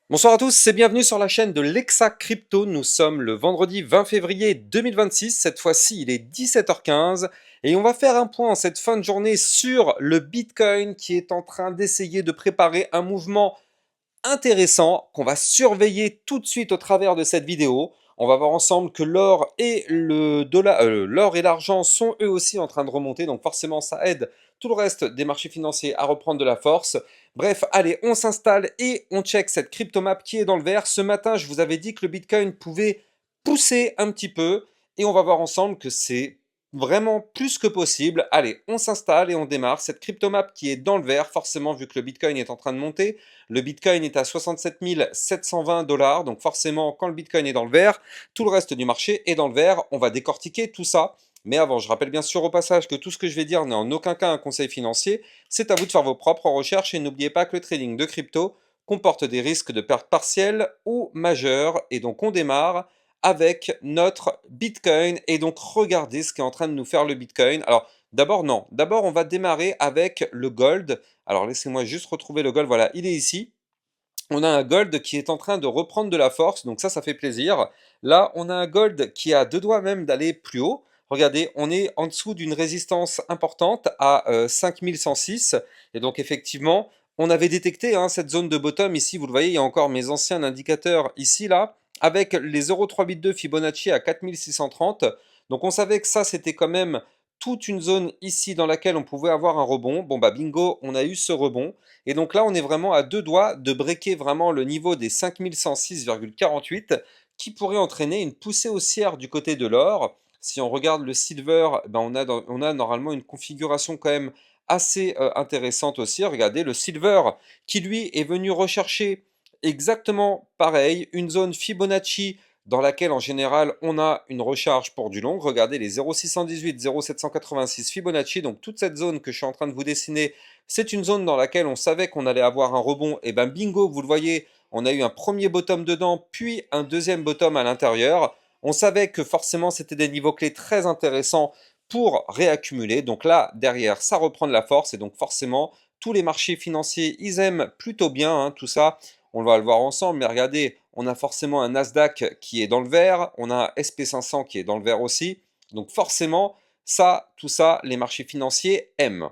Bonsoir à tous et bienvenue sur la chaîne de Lexa Crypto. Nous sommes le vendredi 20 février 2026. Cette fois-ci, il est 17h15 et on va faire un point en cette fin de journée sur le Bitcoin qui est en train d'essayer de préparer un mouvement intéressant qu'on va surveiller tout de suite au travers de cette vidéo. On va voir ensemble que l'or et le dollar, l'or et l'argent sont eux aussi en train de remonter, donc forcément ça aide tout le reste des marchés financiers à reprendre de la force. Bref, allez, on s'installe et on check cette cryptomap qui est dans le vert. Ce matin, je vous avais dit que le Bitcoin pouvait pousser un petit peu et on va voir ensemble que c'est vraiment plus que possible. Allez, on s'installe et on démarre. Cette cryptomap qui est dans le vert, forcément vu que le Bitcoin est en train de monter, le Bitcoin est à 67 720 dollars, donc forcément, quand le Bitcoin est dans le vert, tout le reste du marché est dans le vert. On va décortiquer tout ça. Mais avant, je rappelle bien sûr au passage que tout ce que je vais dire n'est en aucun cas un conseil financier. C'est à vous de faire vos propres recherches et n'oubliez pas que le trading de crypto comporte des risques de perte partielle ou majeure. Et donc, on démarre avec notre Bitcoin. Et donc, regardez ce qu'est en train de nous faire le Bitcoin. Alors, d'abord, non. D'abord, on va démarrer avec le gold. Alors laissez-moi juste retrouver le gold, voilà, il est ici. On a un gold qui est en train de reprendre de la force, donc ça fait plaisir. Là, on a un gold qui a deux doigts même d'aller plus haut. Regardez, on est en dessous d'une résistance importante à 5106. Et donc effectivement, on avait détecté cette zone de bottom ici, vous le voyez, il y a encore mes anciens indicateurs ici, là, avec les 0,382 Fibonacci à 4630. Donc on savait que ça, c'était quand même toute une zone ici dans laquelle on pouvait avoir un rebond. Bon bah bingo, on a eu ce rebond. Et donc là, on est vraiment à deux doigts de breaker vraiment le niveau des 5106,48 qui pourrait entraîner une poussée haussière du côté de l'or. Si on regarde le silver, ben on a normalement une configuration quand même assez intéressante aussi. Regardez, le silver qui lui est venu rechercher exactement pareil, une zone Fibonacci dans laquelle en général on a une recharge pour du long. Regardez les 0,618, 0,786 Fibonacci, donc toute cette zone que je suis en train de vous dessiner, c'est une zone dans laquelle on savait qu'on allait avoir un rebond. Et ben bingo, vous le voyez, on a eu un premier bottom dedans, puis un deuxième bottom à l'intérieur. On savait que forcément c'était des niveaux clés très intéressants pour réaccumuler. Donc là, derrière, ça reprend de la force et donc forcément, tous les marchés financiers, ils aiment plutôt bien tout ça. On va le voir ensemble, mais regardez, on a forcément un Nasdaq qui est dans le vert, on a un SP500 qui est dans le vert aussi. Donc forcément, ça, tout ça, les marchés financiers aiment.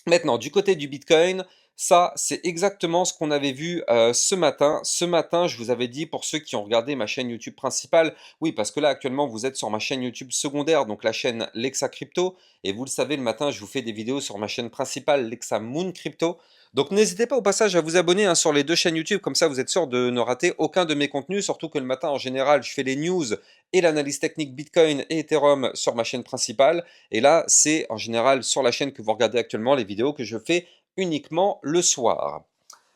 Maintenant, du côté du Bitcoin, ça, c'est exactement ce qu'on avait vu ce matin. Ce matin, je vous avais dit, pour ceux qui ont regardé ma chaîne YouTube principale, oui, parce que là, actuellement, vous êtes sur ma chaîne YouTube secondaire, donc la chaîne Lexa Crypto. Et vous le savez, le matin, je vous fais des vidéos sur ma chaîne principale, Lexa Moon Crypto. Donc n'hésitez pas au passage à vous abonner sur les deux chaînes YouTube, comme ça vous êtes sûr de ne rater aucun de mes contenus, surtout que le matin, en général, je fais les news et l'analyse technique Bitcoin et Ethereum sur ma chaîne principale. Et là, c'est en général sur la chaîne que vous regardez actuellement les vidéos que je fais uniquement le soir.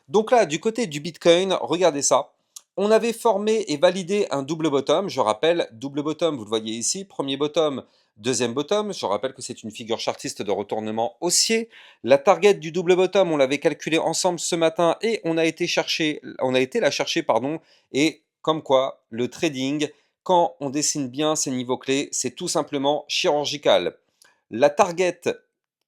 Donc là, du côté du Bitcoin, regardez ça. On avait formé et validé un double bottom. Je rappelle, double bottom, vous le voyez ici, premier bottom, deuxième bottom. Je rappelle que c'est une figure chartiste de retournement haussier. La target du double bottom, on l'avait calculé ensemble ce matin et on a été la chercher, pardon. Et comme quoi, le trading, quand on dessine bien ces niveaux clés, c'est tout simplement chirurgical. La target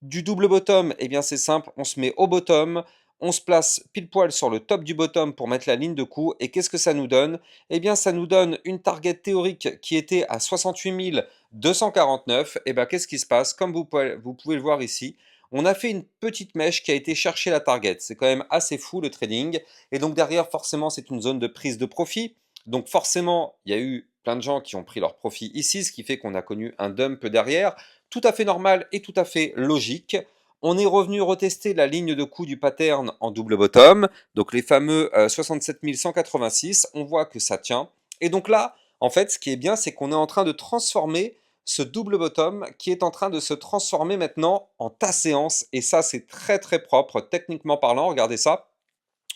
du double bottom, eh bien c'est simple, on se met au bottom, on se place pile poil sur le top du bottom pour mettre la ligne de coup. Et qu'est-ce que ça nous donne? Eh bien, ça nous donne une target théorique qui était à 68 249. Et bien, qu'est-ce qui se passe? Comme vous pouvez le voir ici, on a fait une petite mèche qui a été chercher la target. C'est quand même assez fou le trading. Et donc derrière, forcément, c'est une zone de prise de profit. Donc forcément, il y a eu plein de gens qui ont pris leur profit ici, ce qui fait qu'on a connu un dump derrière. Tout à fait normal et tout à fait logique. On est revenu retester la ligne de coup du pattern en double bottom, donc les fameux 67 186, on voit que ça tient. Et donc là, en fait, ce qui est bien, c'est qu'on est en train de transformer ce double bottom qui est en train de se transformer maintenant en ta séance. Et ça, c'est très très propre, techniquement parlant. Regardez ça.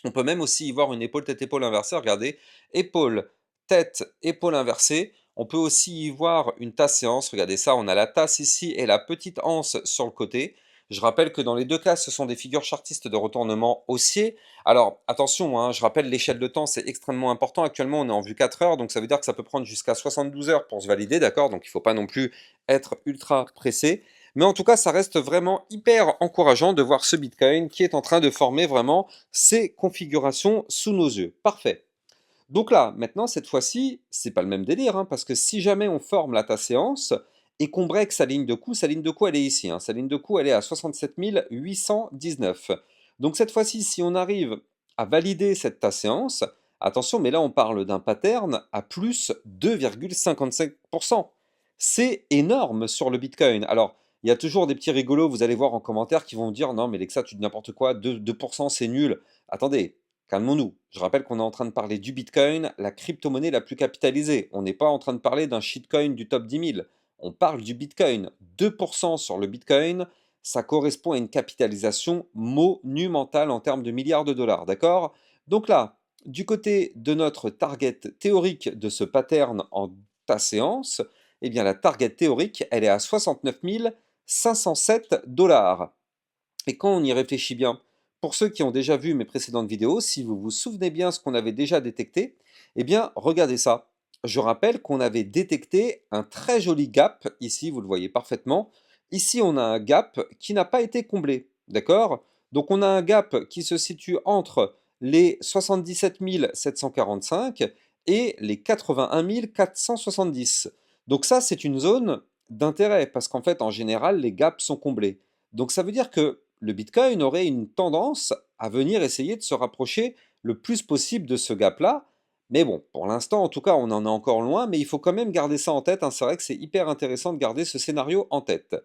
On peut même aussi y voir une épaule tête-épaule inversée. Regardez, épaule, tête, épaule inversée. On peut aussi y voir une tasse séance. Regardez ça, on a la tasse ici et la petite anse sur le côté. Je rappelle que dans les deux cas, ce sont des figures chartistes de retournement haussier. Alors attention, je rappelle l'échelle de temps, c'est extrêmement important. Actuellement, on est en vue 4 heures, donc ça veut dire que ça peut prendre jusqu'à 72 heures pour se valider, d'accord? Donc il ne faut pas non plus être ultra pressé. Mais en tout cas, ça reste vraiment hyper encourageant de voir ce Bitcoin qui est en train de former vraiment ses configurations sous nos yeux. Parfait. Donc là, maintenant, cette fois-ci, c'est pas le même délire, hein, parce que si jamais on forme la ta séance et qu'on break sa ligne de coup, elle est ici, hein, sa ligne de coup, elle est à 67 819. Donc cette fois-ci, si on arrive à valider cette ta séance, attention, mais là on parle d'un pattern à plus 2,55%. C'est énorme sur le Bitcoin. Alors, il y a toujours des petits rigolos, vous allez voir en commentaire, qui vont me dire non, mais Lexa, tu dis n'importe quoi, 2% c'est nul. Attendez, calmons-nous. Je rappelle qu'on est en train de parler du Bitcoin, la crypto-monnaie la plus capitalisée. On n'est pas en train de parler d'un shitcoin du top 10 000. On parle du Bitcoin. 2% sur le Bitcoin, ça correspond à une capitalisation monumentale en termes de milliards de dollars, d'accord? Donc là, du côté de notre target théorique de ce pattern en ta séance, eh bien la target théorique, elle est à 69 507 dollars. Et quand on y réfléchit bien, pour ceux qui ont déjà vu mes précédentes vidéos, si vous vous souvenez bien ce qu'on avait déjà détecté, eh bien, regardez ça. Je rappelle qu'on avait détecté un très joli gap, ici, vous le voyez parfaitement. Ici, on a un gap qui n'a pas été comblé, d'accord? Donc, on a un gap qui se situe entre les 77 745 et les 81 470. Donc ça, c'est une zone d'intérêt, parce qu'en fait, en général, les gaps sont comblés. Donc ça veut dire que le Bitcoin aurait une tendance à venir essayer de se rapprocher le plus possible de ce gap-là. Mais bon, pour l'instant, en tout cas, on en est encore loin, mais il faut quand même garder ça en tête, hein. C'est vrai que c'est hyper intéressant de garder ce scénario en tête.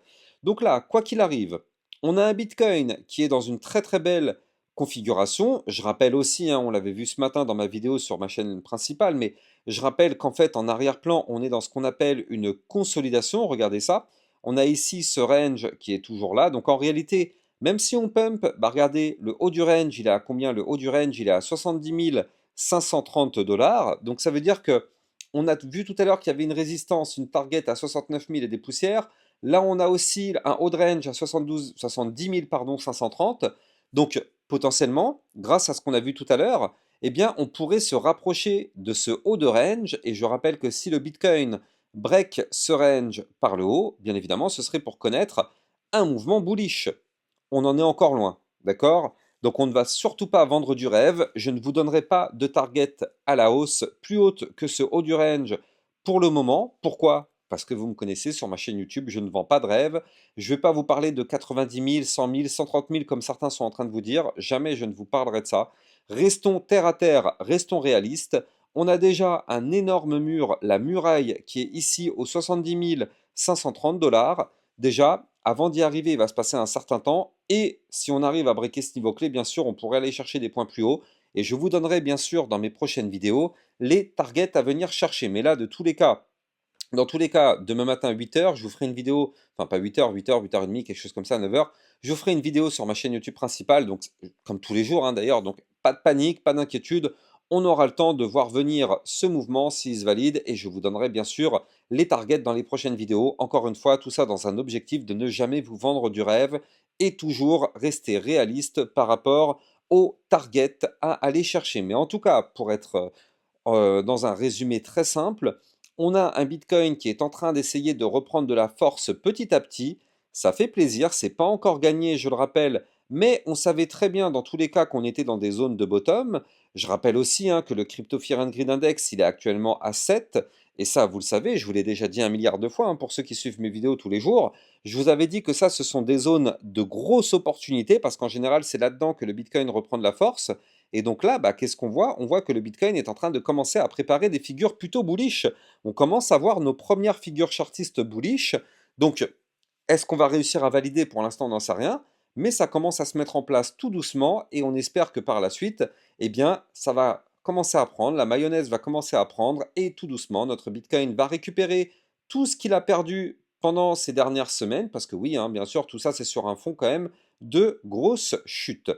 Donc là, quoi qu'il arrive, on a un Bitcoin qui est dans une très très belle configuration. Je rappelle aussi, hein, on l'avait vu ce matin dans ma vidéo sur ma chaîne principale, mais je rappelle qu'en fait, en arrière-plan, on est dans ce qu'on appelle une consolidation. Regardez ça. On a ici ce range qui est toujours là. Donc en réalité, même si on pump, bah regardez, le haut du range, il est à combien? Le haut du range, il est à 70 530 dollars. Donc ça veut dire que on a vu tout à l'heure qu'il y avait une résistance, une target à 69 000 et des poussières. Là, on a aussi un haut de range à 70 000, pardon, 530. Donc potentiellement, grâce à ce qu'on a vu tout à l'heure, eh bien, on pourrait se rapprocher de ce haut de range. Et je rappelle que si le Bitcoin break ce range par le haut, bien évidemment, ce serait pour connaître un mouvement bullish. On en est encore loin, d'accord? Donc on ne va surtout pas vendre du rêve. Je ne vous donnerai pas de target à la hausse plus haute que ce haut du range pour le moment. Pourquoi? Parce que vous me connaissez sur ma chaîne YouTube, je ne vends pas de rêve. Je ne vais pas vous parler de 90 000, 100 000, 130 000 comme certains sont en train de vous dire. Jamais je ne vous parlerai de ça. Restons terre à terre, restons réalistes. On a déjà un énorme mur, la muraille qui est ici aux 70 530 dollars. Déjà, avant d'y arriver, il va se passer un certain temps. Et si on arrive à breaker ce niveau clé, bien sûr, on pourrait aller chercher des points plus hauts. Et je vous donnerai bien sûr dans mes prochaines vidéos les targets à venir chercher. Mais là, de tous les cas, dans tous les cas, demain matin à 8 h, je vous ferai une vidéo, enfin pas 8 h, 8 h, 8 h 30, quelque chose comme ça, 9 h. Je vous ferai une vidéo sur ma chaîne YouTube principale, donc comme tous les jours, hein, d'ailleurs, donc pas de panique, pas d'inquiétude. On aura le temps de voir venir ce mouvement s'il se valide et je vous donnerai bien sûr les targets dans les prochaines vidéos. Encore une fois, tout ça dans un objectif de ne jamais vous vendre du rêve et toujours rester réaliste par rapport aux targets à aller chercher. Mais en tout cas, pour être dans un résumé très simple, on a un Bitcoin qui est en train d'essayer de reprendre de la force petit à petit. Ça fait plaisir, c'est pas encore gagné, je le rappelle, mais on savait très bien dans tous les cas qu'on était dans des zones de bottom. Je rappelle aussi, hein, que le Crypto Fear and Greed Index, il est actuellement à 7. Et ça, vous le savez, je vous l'ai déjà dit un milliard de fois, hein, pour ceux qui suivent mes vidéos tous les jours. Je vous avais dit que ça, ce sont des zones de grosses opportunités, parce qu'en général, c'est là-dedans que le Bitcoin reprend de la force. Et donc là, bah, qu'est-ce qu'on voit? On voit que le Bitcoin est en train de commencer à préparer des figures plutôt bullish. On commence à voir nos premières figures chartistes bullish. Donc, est-ce qu'on va réussir à valider? Pour l'instant, on n'en sait rien. Mais ça commence à se mettre en place tout doucement et on espère que par la suite, eh bien, ça va commencer à prendre, la mayonnaise va commencer à prendre et tout doucement, notre Bitcoin va récupérer tout ce qu'il a perdu pendant ces dernières semaines, parce que oui, hein, bien sûr, tout ça, c'est sur un fond quand même de grosses chutes.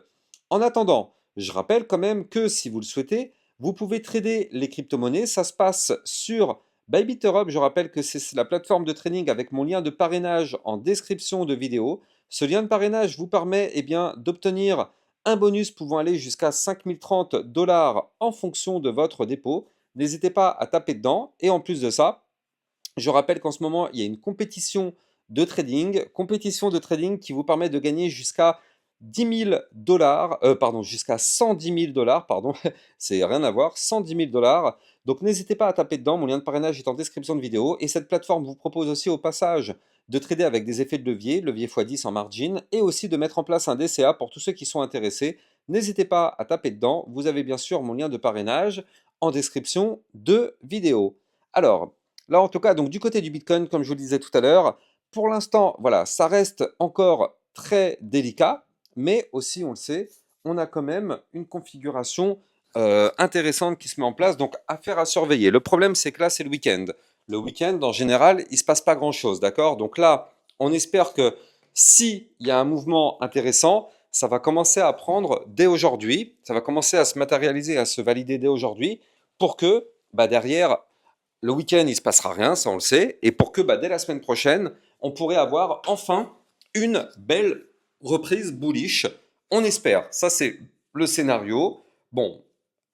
En attendant, je rappelle quand même que si vous le souhaitez, vous pouvez trader les crypto-monnaies. Ça se passe sur Bybit Europe. Je rappelle que c'est la plateforme de trading avec mon lien de parrainage en description de vidéo. Ce lien de parrainage vous permet, eh bien, d'obtenir un bonus pouvant aller jusqu'à 5030 dollars en fonction de votre dépôt. N'hésitez pas à taper dedans. Et en plus de ça, je rappelle qu'en ce moment, il y a une compétition de trading, compétition de trading qui vous permet de gagner jusqu'à 10 000 $, pardon, jusqu'à 110 000 $, pardon, c'est rien à voir, 110 000 $. Donc n'hésitez pas à taper dedans, mon lien de parrainage est en description de vidéo. Et cette plateforme vous propose aussi au passage de trader avec des effets de levier x10 en margin, et aussi de mettre en place un DCA pour tous ceux qui sont intéressés. N'hésitez pas à taper dedans, vous avez bien sûr mon lien de parrainage en description de vidéo. Alors, là en tout cas, donc du côté du Bitcoin, comme je vous le disais tout à l'heure, pour l'instant, voilà, ça reste encore très délicat, mais aussi, on le sait, on a quand même une configuration intéressante qui se met en place, donc affaire à surveiller. Le problème, c'est que là, c'est le week-end. Le week-end, en général, il ne se passe pas grand-chose, d'accord? Donc là, on espère que s'il y a un mouvement intéressant, ça va commencer à prendre dès aujourd'hui, ça va commencer à se matérialiser, à se valider dès aujourd'hui, pour que bah, derrière, le week-end, il ne se passera rien, ça on le sait, et pour que bah, dès la semaine prochaine, on pourrait avoir enfin une belle reprise bullish. On espère, ça c'est le scénario. Bon,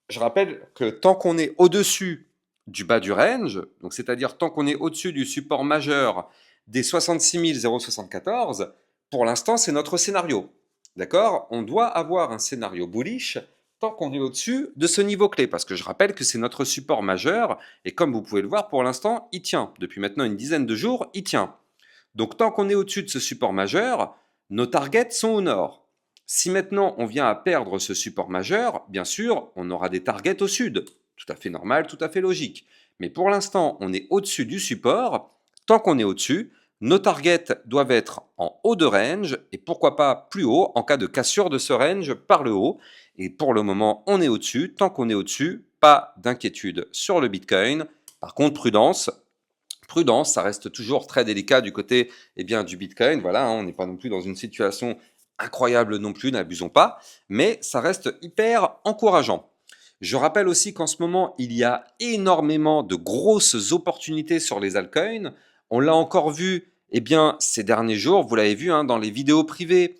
je rappelle que tant qu'on est au-dessus du bas du range, donc c'est-à-dire tant qu'on est au-dessus du support majeur des 66 074, pour l'instant c'est notre scénario. D'accord? On doit avoir un scénario bullish tant qu'on est au-dessus de ce niveau clé, parce que je rappelle que c'est notre support majeur, et comme vous pouvez le voir, pour l'instant, il tient. Depuis maintenant une dizaine de jours, il tient. Donc tant qu'on est au-dessus de ce support majeur, nos targets sont au nord. Si maintenant on vient à perdre ce support majeur, bien sûr, on aura des targets au sud. Tout à fait normal, tout à fait logique. Mais pour l'instant, on est au-dessus du support. Tant qu'on est au-dessus, nos targets doivent être en haut de range et pourquoi pas plus haut en cas de cassure de ce range par le haut. Et pour le moment, on est au-dessus. Tant qu'on est au-dessus, pas d'inquiétude sur le Bitcoin. Par contre, prudence. Prudence, ça reste toujours très délicat du côté du Bitcoin. Voilà, hein, on n'est pas non plus dans une situation incroyable non plus, n'abusons pas. Mais ça reste hyper encourageant. Je rappelle aussi qu'en ce moment, il y a énormément de grosses opportunités sur les altcoins. On l'a encore vu ces derniers jours, vous l'avez vu hein, dans les vidéos privées.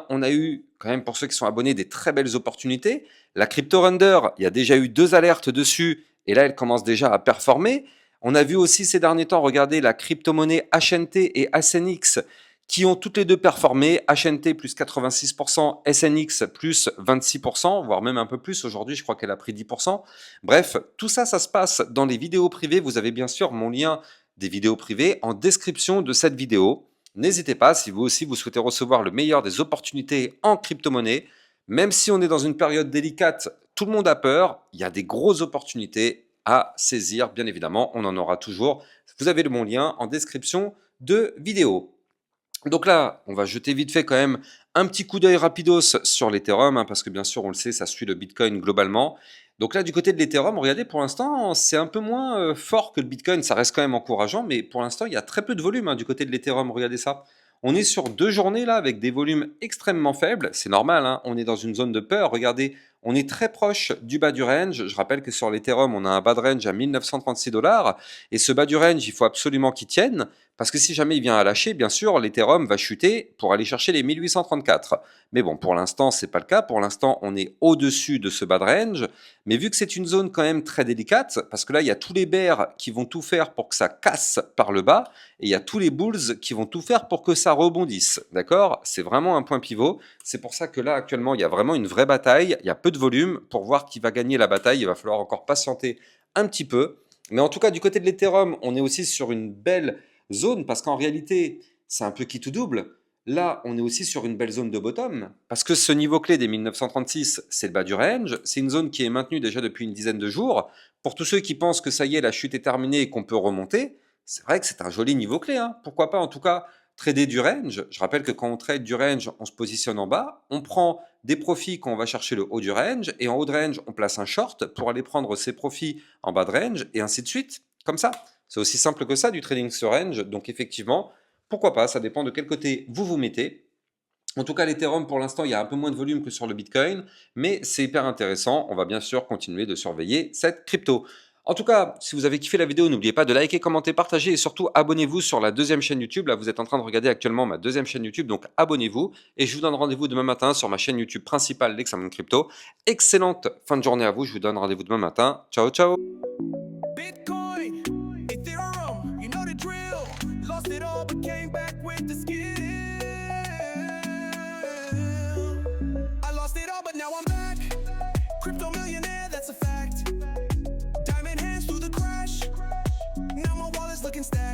On a eu, quand même pour ceux qui sont abonnés, des très belles opportunités. La Crypto Render, il y a déjà eu 2 alertes dessus, et là, elle commence déjà à performer. On a vu aussi ces derniers temps, regardez, la crypto-monnaie HNT et SNX qui ont toutes les deux performé, HNT plus 86%, SNX plus 26%, voire même un peu plus, aujourd'hui je crois qu'elle a pris 10%. Bref, tout ça, ça se passe dans les vidéos privées, vous avez bien sûr mon lien des vidéos privées en description de cette vidéo. N'hésitez pas, si vous aussi vous souhaitez recevoir le meilleur des opportunités en crypto-monnaie, même si on est dans une période délicate, tout le monde a peur, il y a des grosses opportunités à saisir, bien évidemment, on en aura toujours. Vous avez mon lien en description de vidéo. Donc là, on va jeter vite fait quand même un petit coup d'œil rapidos sur l'Ethereum, hein, parce que bien sûr, on le sait, ça suit le Bitcoin globalement. Donc là, du côté de l'Ethereum, regardez, pour l'instant, c'est un peu moins fort que le Bitcoin, ça reste quand même encourageant, mais pour l'instant, il y a très peu de volume hein, du côté de l'Ethereum, regardez ça. On est sur 2 journées là avec des volumes extrêmement faibles, c'est normal, hein, on est dans une zone de peur, regardez, on est très proche du bas du range. Je rappelle que sur l'Ethereum, on a un bas de range à 1936 $, et ce bas du range, il faut absolument qu'il tienne, parce que si jamais il vient à lâcher, bien sûr, l'Ethereum va chuter pour aller chercher les 1834. Mais bon, pour l'instant, c'est pas le cas. Pour l'instant, on est au-dessus de ce bas de range. Mais vu que c'est une zone quand même très délicate, parce que là, il y a tous les bears qui vont tout faire pour que ça casse par le bas, et il y a tous les bulls qui vont tout faire pour que ça rebondisse. D'accord? C'est vraiment un point pivot. C'est pour ça que là, actuellement, il y a vraiment une vraie bataille. Il y a peu de volume. Pour voir qui va gagner la bataille, il va falloir encore patienter un petit peu. Mais en tout cas, du côté de l'Ethereum, on est aussi sur une belle zone, parce qu'en réalité, c'est un peu qui tout double. Là, on est aussi sur une belle zone de bottom, parce que ce niveau clé des 1936, c'est le bas du range, c'est une zone qui est maintenue déjà depuis une dizaine de jours. Pour tous ceux qui pensent que ça y est, la chute est terminée et qu'on peut remonter, c'est vrai que c'est un joli niveau clé, hein. Pourquoi pas en tout cas trader du range. Je rappelle que quand on trade du range, on se positionne en bas, on prend des profits quand on va chercher le haut du range, et en haut de range, on place un short pour aller prendre ses profits en bas de range, et ainsi de suite, comme ça. C'est aussi simple que ça du trading sur range, donc effectivement, pourquoi pas, ça dépend de quel côté vous vous mettez. En tout cas, l'Ethereum, pour l'instant, il y a un peu moins de volume que sur le Bitcoin, mais c'est hyper intéressant. On va bien sûr continuer de surveiller cette crypto. En tout cas, si vous avez kiffé la vidéo, n'oubliez pas de liker, commenter, partager et surtout abonnez-vous sur la deuxième chaîne YouTube. Là, vous êtes en train de regarder actuellement ma deuxième chaîne YouTube, donc abonnez-vous. Et je vous donne rendez-vous demain matin sur ma chaîne YouTube principale, l'Examen Crypto. Excellente fin de journée à vous. Je vous donne rendez-vous demain matin. Ciao, ciao. Bitcoin, Ethereum, you know the drill. Lost it all but came back. can stay.